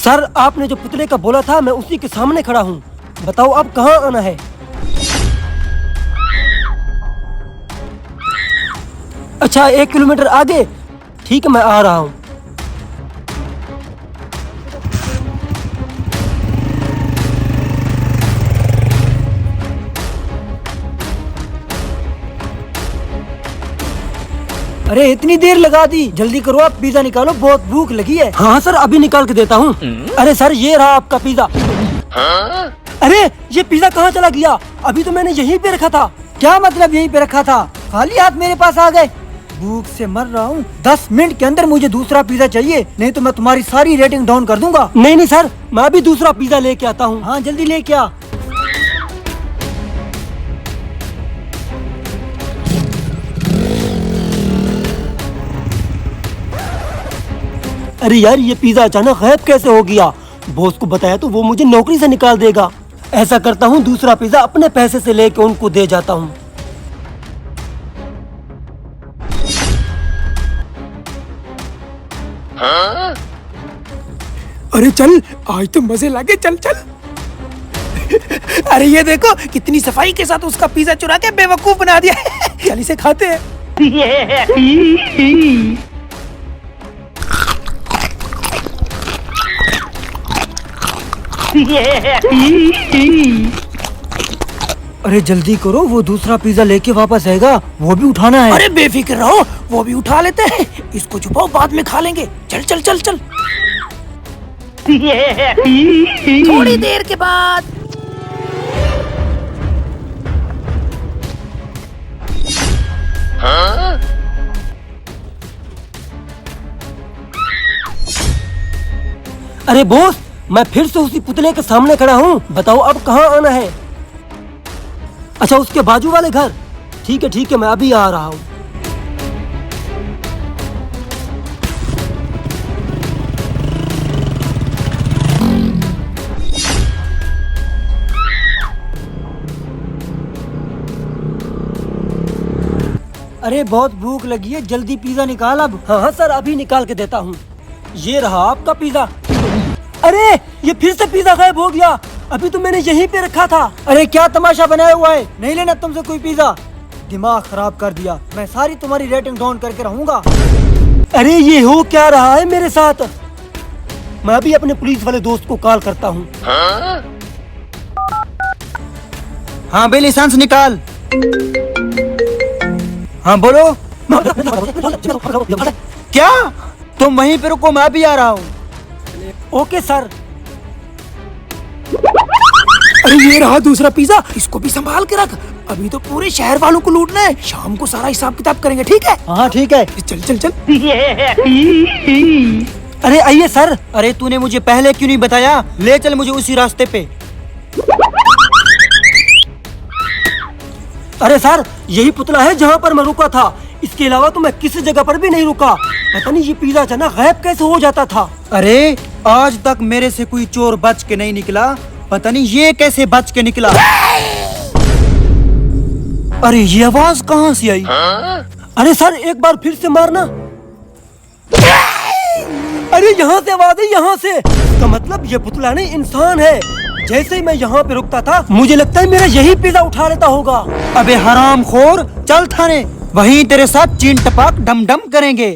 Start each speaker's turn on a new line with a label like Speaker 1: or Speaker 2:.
Speaker 1: Sir आपने जो पुतले का बोला था मैं उसी के सामने खड़ा हूँ, बताओ अब कहाँ आना है? अच्छा 1 किलोमीटर आगे, ठीक है मैं आ रहा हूँ। अरे इतनी देर लगा दी, जल्दी करो आप पिज्जा निकालो, बहुत भूख लगी है। हाँ सर अभी निकाल के देता हूँ। अरे सर ये रहा आपका पिज्जा। अरे ये पिज्जा कहाँ चला गया? अभी तो मैंने यहीं पे रखा था। क्या मतलब यहीं पे रखा था? खाली हाथ मेरे पास आ गए। भूख से मर रहा हूँ, 10 मिनट के अंदर मुझे दूसरा पिज्जा चाहिए, नहीं तो मैं तुम्हारी सारी रेटिंग डाउन कर दूंगा। नहीं नहीं सर मैं अभी दूसरा पिज्जा लेके आता हूँ। हाँ जल्दी लेके आ। अरे यार ये पिज्जा अचानक गायब कैसे हो गया? बॉस को बताया तो वो मुझे नौकरी से निकाल देगा। ऐसा करता हूँ दूसरा पिज्जा अपने पैसे से लेके उनको दे जाता हूँ।
Speaker 2: अरे चल आज तो मजे लगे, चल चल। अरे ये देखो कितनी सफाई के साथ उसका पिज्जा चुरा के बेवकूफ बना दिया। चल इसे खाते हैं।
Speaker 1: अरे जल्दी करो, वो दूसरा पिज्जा लेके वापस आएगा, वो भी उठाना है।
Speaker 2: अरे बेफिक्र रहो, वो भी उठा लेते हैं। इसको छुपाओ, बाद में खा लेंगे। चल चल चल चल। थोड़ी देर के बाद
Speaker 1: अरे बॉस मैं फिर से उसी पुतले के सामने खड़ा हूँ, बताओ अब कहाँ आना है? अच्छा उसके बाजू वाले घर, ठीक है मैं अभी आ रहा हूँ। अरे बहुत भूख लगी है, जल्दी पिज्जा निकाल अब। हाँ सर अभी निकाल के देता हूँ। ये रहा आपका पिज्जा। अरे ये फिर से पिज्जा गायब हो गया, अभी तो मैंने यहीं पे रखा था। अरे क्या तमाशा बनाया हुआ है, नहीं लेना तुमसे कोई पिज्जा। दिमाग खराब कर दिया, मैं सारी तुम्हारी रेटिंग डाउन करके रहूंगा। अरे ये हो क्या रहा है मेरे साथ? मैं भी अपने पुलिस वाले दोस्त को कॉल करता हूँ।
Speaker 3: हाँ भाई लाइसेंस निकाल। हाँ बोलो। क्या तुम वहीं पे रुको, मैं भी आ रहा हूँ।
Speaker 1: Okay sir.
Speaker 2: अरे ये रहा दूसरा पिज्जा, इसको भी संभाल के रख। अभी तो पूरे शहर वालों को लूटना है, शाम को सारा हिसाब किताब करेंगे, ठीक है?
Speaker 1: हाँ ठीक है।
Speaker 2: चल चल चल।
Speaker 1: अरे आइए सर।
Speaker 3: अरे तूने मुझे पहले क्यों नहीं बताया? ले चल मुझे उसी रास्ते पे।
Speaker 1: अरे सर यही पुतला है जहाँ पर मैं रुका था, इसके अलावा तो मैं किसी जगह पर भी नहीं रुका। पता नहीं ये पिज्जा अचानक गायब कैसे हो जाता था।
Speaker 3: अरे आज तक मेरे से कोई चोर बच के नहीं निकला, पता नहीं ये कैसे बच के निकला। अरे ये आवाज कहाँ से आई?
Speaker 1: अरे सर एक बार फिर से मारना। अरे यहाँ से आवाज है, यहाँ से। इसका मतलब ये पुतला नहीं इंसान है। जैसे ही मैं यहाँ पे रुकता था मुझे लगता है मेरा यही पिज्जा उठा लेता होगा।
Speaker 3: अबे हरामखोर, चल थाने, वहीं तेरे साथ चीन टपाक डम डम करेंगे।